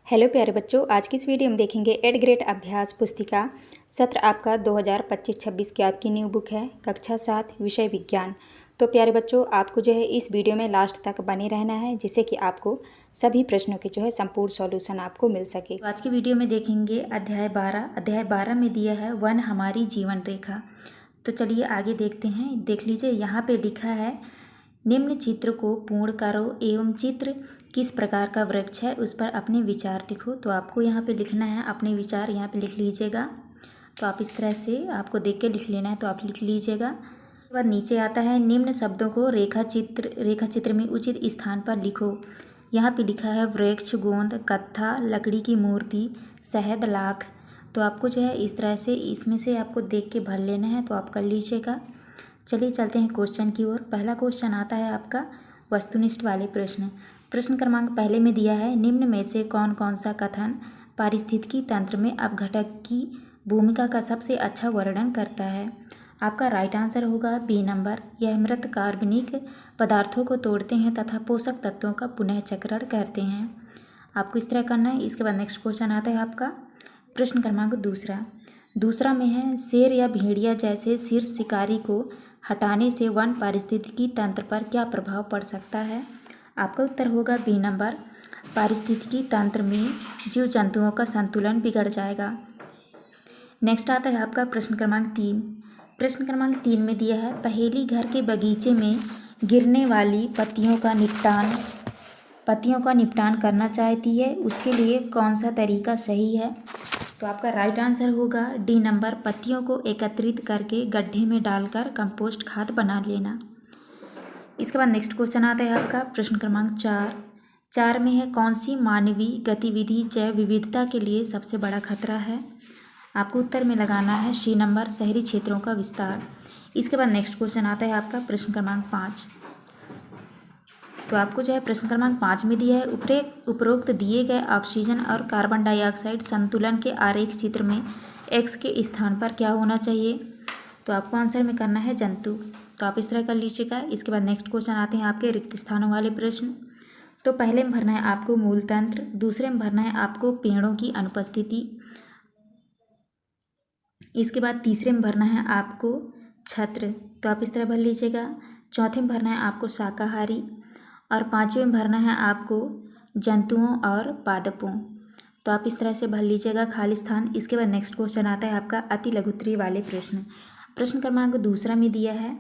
Hello प्यारे बच्चों, आज की इस वीडियो में देखेंगे 8th ग्रेड अभ्यास पुस्तिका सत्र आपका 2025-26 की आपकी न्यू बुक है कक्षा 7 विषय विज्ञान। तो प्यारे बच्चों, आपको जो है इस वीडियो में लास्ट तक बने रहना है जिससे कि आपको सभी प्रश्नों के जो है संपूर्ण सॉल्यूशन आपको मिल सके। तो आज की वीडियो में देखेंगे अध्याय 12 में दिया है वन हमारी जीवन रेखा। तो चलिए आगे देखते हैं। देख लीजिए, यहाँ पे लिखा है निम्न चित्र को पूर्ण करो एवं चित्र किस प्रकार का वृक्ष है उस पर अपने विचार लिखो। तो आपको यहाँ पे लिखना है अपने विचार, यहाँ पे लिख लीजिएगा। तो आप इस तरह से आपको देख के लिख लेना है, तो आप लिख लीजिएगा। उसके बाद नीचे आता है निम्न शब्दों को रेखा चित्र में उचित स्थान पर लिखो। यहाँ पे लिखा है वृक्ष, गोंद, कत्था, लकड़ी की मूर्ति, शहद, लाख। तो आपको जो है इस तरह से इसमें से आपको देख के भर लेना है, तो आप कर लीजिएगा। चलिए चलते हैं क्वेश्चन की ओर। पहला क्वेश्चन आता है आपका वस्तुनिष्ठ वाले प्रश्न क्रमांक पहले में दिया है निम्न में से कौन कौन सा कथन पारिस्थितिकी तंत्र में अपघटक की भूमिका का सबसे अच्छा वर्णन करता है। आपका राइट आंसर होगा बी नंबर। यह मृत कार्बनिक पदार्थों को तोड़ते हैं तथा पोषक तत्वों का पुनः चक्रण करते हैं। आपको इस तरह करना है। इसके बाद नेक्स्ट क्वेश्चन आता है आपका प्रश्न क्रमांक दूसरा में है शेर या भेड़िया जैसे शीर्ष शिकारी को हटाने से वन पारिस्थितिकी तंत्र पर क्या प्रभाव पड़ सकता है। आपका उत्तर होगा बी नंबर। पारिस्थितिकी तंत्र में जीव जंतुओं का संतुलन बिगड़ जाएगा। नेक्स्ट आता है आपका प्रश्न क्रमांक 3 में दिया है पहेली घर के बगीचे में गिरने वाली पत्तियों का निपटान करना चाहती है, उसके लिए कौन सा तरीका सही है। तो आपका राइट आंसर होगा डी नंबर। पत्तियों को एकत्रित करके गड्ढे में डालकर कंपोस्ट खाद बना लेना। इसके बाद नेक्स्ट क्वेश्चन आता है आपका प्रश्न क्रमांक 4 में है कौन सी मानवीय गतिविधि जैव विविधता के लिए सबसे बड़ा खतरा है। आपको उत्तर में लगाना है सी नंबर, शहरी क्षेत्रों का विस्तार। इसके बाद नेक्स्ट क्वेश्चन आता है आपका प्रश्न क्रमांक 5। तो आपको जो है प्रश्न क्रमांक 5 में दिया है उपरोक्त दिए गए ऑक्सीजन और कार्बन डाइऑक्साइड संतुलन के आरेख चित्र में एक्स के स्थान पर क्या होना चाहिए। तो आपको आंसर में करना है जंतु। तो आप इस तरह कर लीजिएगा। इसके बाद नेक्स्ट क्वेश्चन आते हैं आपके रिक्त स्थानों वाले प्रश्न। तो पहले में भरना है आपको मूल तंत्र, दूसरे में भरना है आपको पेड़ों की अनुपस्थिति, इसके बाद तीसरे में भरना है आपको छत्र। तो आप इस तरह भर लीजिएगा। चौथे में भरना है आपको शाकाहारी और पांचवें में भरना है आपको जंतुओं और पादपों। तो आप इस तरह से भर लीजिएगा खाली स्थान। इसके बाद नेक्स्ट क्वेश्चन आता है आपका अति लघुत्तरीय वाले प्रश्न क्रमांक 2 में दिया है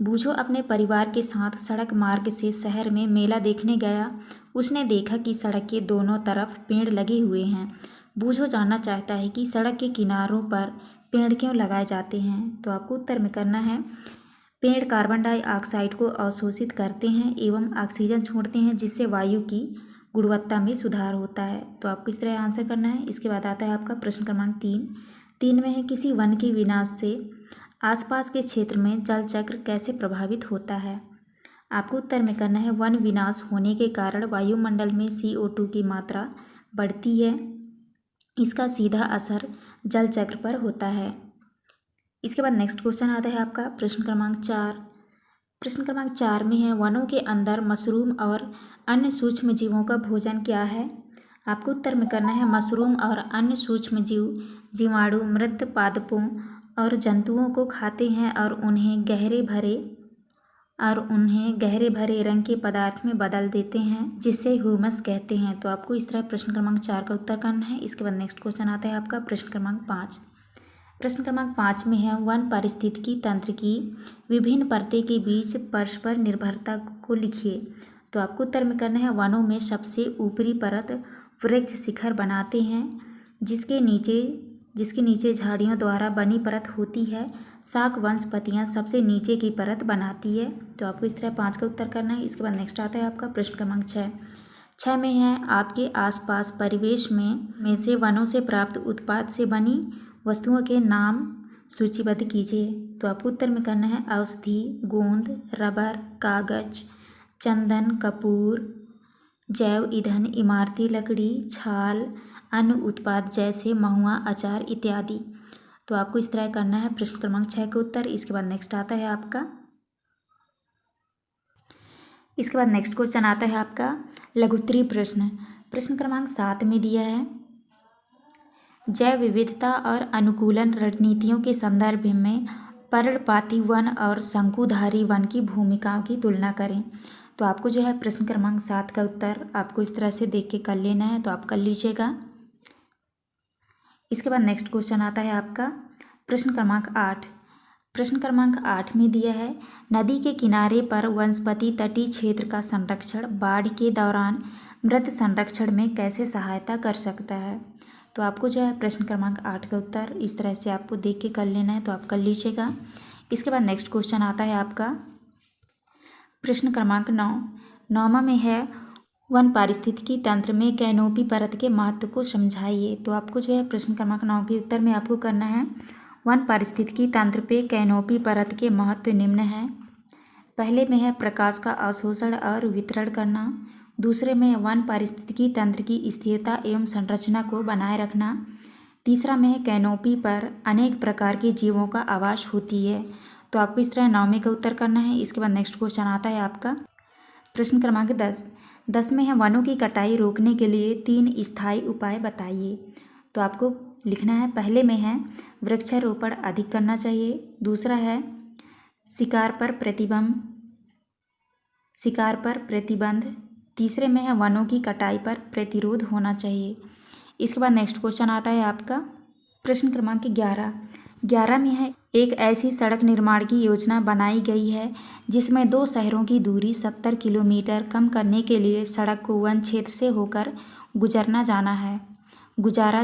बूझो अपने परिवार के साथ सड़क मार्ग से शहर में मेला देखने गया। उसने देखा कि सड़क के दोनों तरफ पेड़ लगे हुए हैं। बूझो जानना चाहता है कि सड़क के किनारों पर पेड़ क्यों लगाए जाते हैं। तो आपको उत्तर में करना है पेड़ कार्बन डाइऑक्साइड को अवशोषित करते हैं एवं ऑक्सीजन छोड़ते हैं, जिससे वायु की गुणवत्ता में सुधार होता है। तो आपको इस तरह आंसर करना है। इसके बाद आता है आपका प्रश्न क्रमांक 3 में है किसी वन के विनाश से आसपास के क्षेत्र में जल चक्र कैसे प्रभावित होता है। आपको उत्तर में करना है वन विनाश होने के कारण वायुमंडल में CO2 की मात्रा बढ़ती है, इसका सीधा असर जल चक्र पर होता है। इसके बाद नेक्स्ट क्वेश्चन आता है आपका प्रश्न क्रमांक 4 में है वनों के अंदर मशरूम और अन्य सूक्ष्म जीवों का भोजन क्या है। आपको उत्तर में करना है मशरूम और अन्य सूक्ष्म जीवाणु मृत पादपों और जंतुओं को खाते हैं और उन्हें गहरे भरे रंग के पदार्थ में बदल देते हैं, जिसे ह्यूमस कहते हैं। तो आपको इस तरह प्रश्न क्रमांक 4 का उत्तर करना है। इसके बाद नेक्स्ट क्वेश्चन आता है आपका प्रश्न क्रमांक 5 में है वन पारिस्थितिकी तंत्र की विभिन्न परतें के बीच परस्पर निर्भरता को लिखिए। तो आपको उत्तर में करना है वनों में सबसे ऊपरी परत वृक्ष शिखर बनाते हैं, जिसके नीचे झाड़ियों द्वारा बनी परत होती है। शाक वनस्पतियाँ सबसे नीचे की परत बनाती है। तो आपको इस तरह 5 का उत्तर करना है। इसके बाद नेक्स्ट आता है आपका प्रश्न क्रमांक 6 में है आपके आसपास परिवेश में से वनों से प्राप्त उत्पाद से बनी वस्तुओं के नाम सूचीबद्ध कीजिए। तो आपको उत्तर में करना है औषधि, गोंद, रबर, कागज, चंदन, कपूर, जैव ईंधन, इमारती लकड़ी, छाल, अन्य उत्पाद जैसे महुआ, अचार इत्यादि। तो आपको इस तरह करना है प्रश्न क्रमांक 6 का उत्तर। इसके बाद नेक्स्ट क्वेश्चन आता है आपका लघुत्तरीय प्रश्न क्रमांक 7 में दिया है, जैव विविधता और अनुकूलन रणनीतियों के संदर्भ में पर्णपाती वन और शंकुधारी वन की भूमिकाओं की तुलना करें। तो आपको जो है प्रश्न क्रमांक 7 का उत्तर आपको इस तरह से देख के कर लेना है, तो आप कर लीजिएगा। इसके बाद नेक्स्ट क्वेश्चन आता है आपका प्रश्न क्रमांक 8। प्रश्न क्रमांक 8 में दिया है, नदी के किनारे पर वनस्पति तटीय क्षेत्र का संरक्षण बाढ़ के दौरान मृत संरक्षण में कैसे सहायता कर सकता है। तो आपको जो है प्रश्न क्रमांक 8 का उत्तर इस तरह से आपको देख के कर लेना है, तो आप कर लीजिएगा। इसके बाद नेक्स्ट क्वेश्चन आता है आपका प्रश्न क्रमांक 9। 9वां में है, वन पारिस्थितिकी तंत्र में कैनोपी परत के महत्व को समझाइए। तो आपको जो है प्रश्न क्रमांक 9 के उत्तर में आपको करना है, वन पारिस्थितिकी तंत्र पे कैनोपी परत के महत्व निम्न है। पहले में है प्रकाश का अवशोषण और वितरण करना। दूसरे में वन पारिस्थितिकी तंत्र की स्थिरता एवं संरचना को बनाए रखना। तीसरा में है कैनोपी पर अनेक प्रकार के जीवों का आवास होती है। तो आपको इस तरह 9वें का उत्तर करना है। इसके बाद नेक्स्ट क्वेश्चन आता है आपका प्रश्न क्रमांक 10। 10 में है, वनों की कटाई रोकने के लिए 3 स्थायी उपाय बताइए। तो आपको लिखना है, पहले में है वृक्षारोपण अधिक करना चाहिए। दूसरा है शिकार पर प्रतिबंध। तीसरे में है वनों की कटाई पर प्रतिरोध होना चाहिए। इसके बाद नेक्स्ट क्वेश्चन आता है आपका प्रश्न क्रमांक 11। 11 में है, एक ऐसी सड़क निर्माण की योजना बनाई गई है जिसमें 2 शहरों की दूरी 70 किलोमीटर कम करने के लिए सड़क को वन क्षेत्र से होकर गुजारा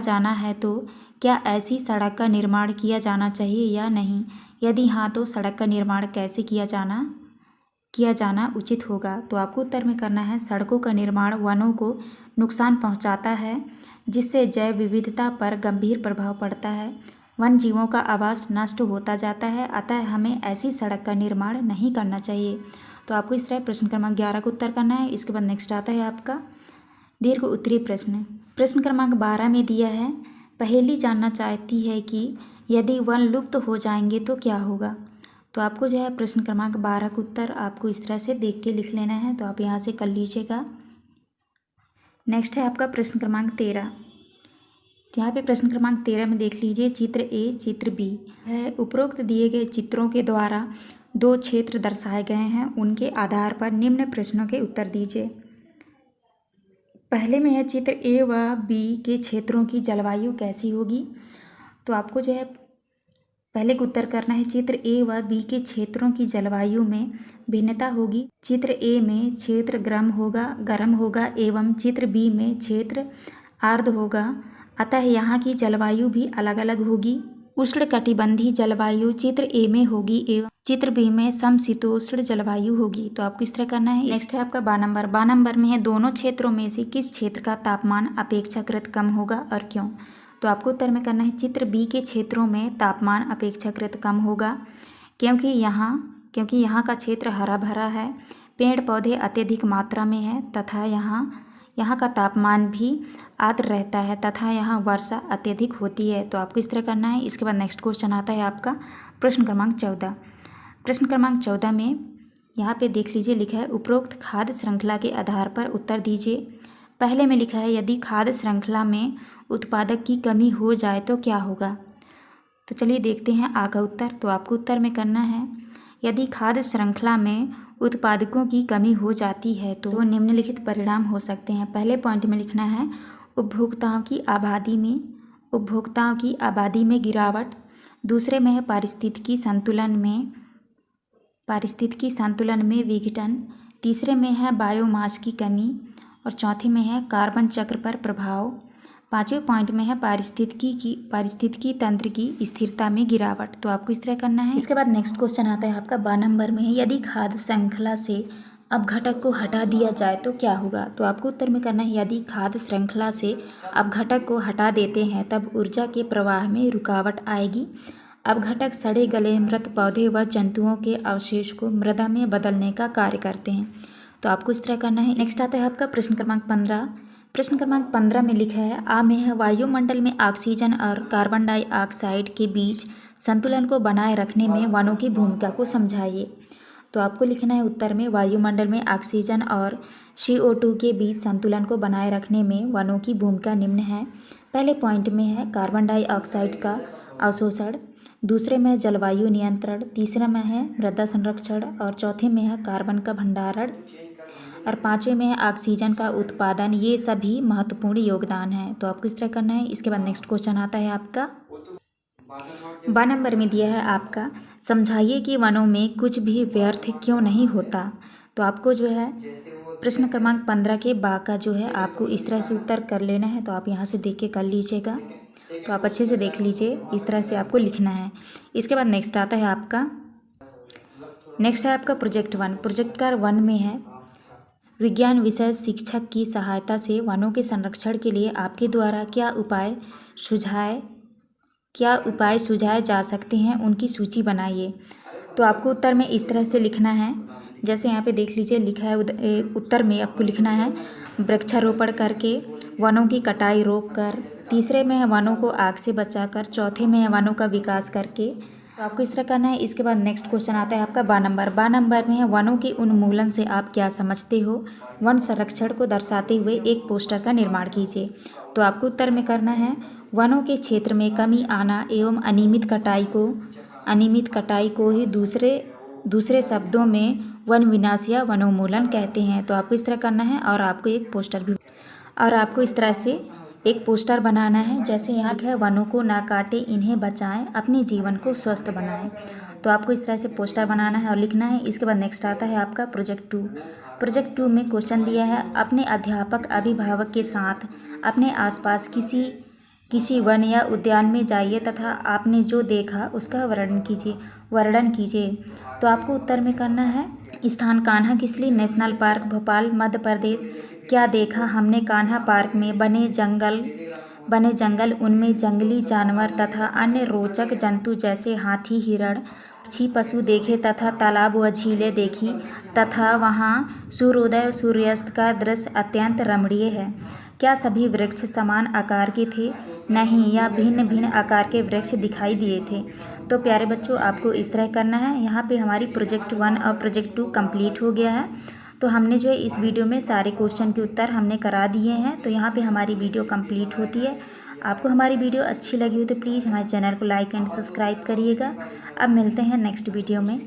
जाना है। तो क्या ऐसी सड़क का निर्माण किया जाना चाहिए या नहीं? यदि हाँ, तो सड़क का निर्माण कैसे किया जाना उचित होगा? तो आपको उत्तर में करना है, सड़कों का निर्माण वनों को नुकसान पहुंचाता है, जिससे जैव विविधता पर गंभीर प्रभाव पड़ता है। वन जीवों का आवास नष्ट होता जाता है, अतः हमें ऐसी सड़क का निर्माण नहीं करना चाहिए। तो आपको इस तरह प्रश्न क्रमांक 11 का उत्तर करना है। इसके बाद नेक्स्ट आता है आपका दीर्घ उत्तरीय प्रश्न। प्रश्न क्रमांक 12 में दिया है, पहेली जानना चाहती है कि यदि वन लुप्त हो जाएंगे तो क्या होगा। तो आपको जो है प्रश्न क्रमांक 12 का उत्तर आपको इस तरह से देख के लिख लेना है, तो आप यहाँ से कर लीजिएगा। नेक्स्ट है आपका प्रश्न क्रमांक 13। यहाँ पे प्रश्न क्रमांक 13 में देख लीजिए, चित्र ए चित्र बी है। उपरोक्त दिए गए चित्रों के द्वारा 2 क्षेत्र दर्शाए गए हैं, उनके आधार पर निम्न प्रश्नों के उत्तर दीजिए। पहले में है, चित्र ए व बी के क्षेत्रों की जलवायु कैसी होगी। तो आपको जो है पहले का उत्तर करना है, चित्र ए व बी के क्षेत्रों की जलवायु में भिन्नता होगी। चित्र ए में क्षेत्र गर्म होगा एवं चित्र बी में क्षेत्र आर्द्र होगा, अतः यहाँ की जलवायु भी अलग अलग होगी। उष्णकटिबंधीय जलवायु चित्र ए में होगी एवं चित्र बी में समशीतोष्ण जलवायु होगी। तो आपको इस तरह करना है। नेक्स्ट है आपका 12 नंबर। 12 नंबर में है, दोनों क्षेत्रों में से किस क्षेत्र का तापमान अपेक्षाकृत कम होगा और क्यों। तो आपको उत्तर में करना है, चित्र बी के क्षेत्रों में तापमान अपेक्षाकृत कम होगा क्योंकि यहाँ का क्षेत्र हरा भरा है, पेड़ पौधे अत्यधिक मात्रा में है तथा यहाँ का तापमान भी आर्द्र रहता है तथा यहाँ वर्षा अत्यधिक होती है। तो आपको इस तरह करना है। इसके बाद नेक्स्ट क्वेश्चन आता है आपका प्रश्न क्रमांक 14। प्रश्न क्रमांक 14 में यहाँ पे देख लीजिए, लिखा है, उपरोक्त खाद्य श्रृंखला के आधार पर उत्तर दीजिए। पहले में लिखा है, यदि खाद्य श्रृंखला में उत्पादक की कमी हो जाए तो क्या होगा। तो चलिए देखते हैं आगे उत्तर। तो आपको उत्तर में करना है, यदि खाद्य श्रृंखला में उत्पादकों की कमी हो जाती है तो निम्नलिखित परिणाम हो सकते हैं। पहले पॉइंट में लिखना है, उपभोक्ताओं की आबादी में गिरावट। दूसरे में है पारिस्थितिकी संतुलन में विघटन। तीसरे में है बायोमास की कमी और चौथे में है कार्बन चक्र पर प्रभाव। पांचवें पॉइंट में है पारिस्थितिकी तंत्र की स्थिरता में गिरावट। तो आपको इस तरह करना है। इसके बाद नेक्स्ट क्वेश्चन आता है आपका 12 नंबर में है, यदि खाद्य श्रृंखला से अपघटक को हटा दिया जाए तो क्या होगा। तो आपको उत्तर में करना है, यदि खाद्य श्रृंखला से अपघटक को हटा देते हैं तब ऊर्जा के प्रवाह में रुकावट आएगी। अपघटक सड़े गले मृत पौधे व जंतुओं के अवशेष को मृदा में बदलने का कार्य करते हैं। तो आपको इस तरह करना है। नेक्स्ट आता है आपका प्रश्न क्रमांक 15। प्रश्न क्रमांक 15 में लिखा है, आ में है, वायुमंडल में ऑक्सीजन और कार्बन डाइऑक्साइड के बीच संतुलन को बनाए रखने में वनों की भूमिका को समझाइए। तो आपको लिखना है उत्तर में वायुमंडल में ऑक्सीजन और CO2 के बीच संतुलन को बनाए रखने में वनों की भूमिका निम्न है। पहले पॉइंट में है कार्बन डाइऑक्साइड का अवशोषण, दूसरे में जलवायु नियंत्रण, तीसरे में है मृदा संरक्षण और चौथे में है कार्बन का भंडारण और पाँचवें में है ऑक्सीजन का उत्पादन। ये सभी महत्वपूर्ण योगदान है। तो आपको इस तरह करना है। इसके बाद नेक्स्ट क्वेश्चन आता है आपका 12 नंबर में दिया है आपका समझाइए कि वनों में कुछ भी व्यर्थ क्यों नहीं होता। तो आपको जो है प्रश्न क्रमांक 15 के बा का जो है आपको इस तरह से उत्तर कर लेना है। तो आप यहाँ से देख के कर लीजिएगा। तो आप अच्छे से देख लीजिए, इस तरह से आपको लिखना है। इसके बाद नेक्स्ट आता है आपका प्रोजेक्ट 1। प्रोजेक्ट का 1 में है विज्ञान विषय शिक्षक की सहायता से वनों के संरक्षण के लिए आपके द्वारा क्या उपाय सुझाए जा सकते हैं, उनकी सूची बनाइए। तो आपको उत्तर में इस तरह से लिखना है, जैसे यहाँ पे देख लीजिए लिखा है। उत्तर में आपको लिखना है वृक्षारोपण करके, वनों की कटाई रोककर, तीसरे में है वनों को आग से बचाकर, चौथे में है वनों का विकास करके। तो आपको इस तरह करना है। इसके बाद नेक्स्ट क्वेश्चन आता है आपका 12 नंबर में है वनों के उन्मूलन से आप क्या समझते हो, वन संरक्षण को दर्शाते हुए एक पोस्टर का निर्माण कीजिए। तो आपको उत्तर में करना है वनों के क्षेत्र में कमी आना एवं अनियमित कटाई को ही दूसरे शब्दों में वन विनाश या वनोन्मूलन कहते हैं। तो आपको इस तरह करना है और आपको इस तरह से एक पोस्टर बनाना है। जैसे यहाँ है वनों को ना काटे इन्हें बचाएं, अपने जीवन को स्वस्थ बनाएं। तो आपको इस तरह से पोस्टर बनाना है और लिखना है। इसके बाद नेक्स्ट आता है आपका प्रोजेक्ट 2। प्रोजेक्ट 2 में क्वेश्चन दिया है अपने अध्यापक अभिभावक के साथ अपने आसपास किसी वन या उद्यान में जाइए तथा आपने जो देखा उसका वर्णन कीजिए। तो आपको उत्तर में करना है स्थान कान्हा किसली नेशनल पार्क भोपाल मध्य प्रदेश। क्या देखा हमने कान्हा पार्क में बने जंगल उनमें जंगली जानवर तथा अन्य रोचक जंतु जैसे हाथी हिरण पक्षी पशु देखे तथा तालाब व झीलें देखी तथा वहाँ सूर्योदय और सूर्यास्त का दृश्य अत्यंत रमणीय है। क्या सभी वृक्ष समान आकार के थे? नहीं, या भिन्न भिन्न आकार के वृक्ष दिखाई दिए थे। तो प्यारे बच्चों आपको इस तरह करना है। यहाँ पे हमारी प्रोजेक्ट 1 और प्रोजेक्ट 2 कंप्लीट हो गया है। तो हमने जो है इस वीडियो में सारे क्वेश्चन के उत्तर हमने करा दिए हैं। तो यहाँ पे हमारी वीडियो कंप्लीट होती है। आपको हमारी वीडियो अच्छी लगी हो तो प्लीज़ हमारे चैनल को लाइक एंड सब्सक्राइब करिएगा। अब मिलते हैं नेक्स्ट वीडियो में।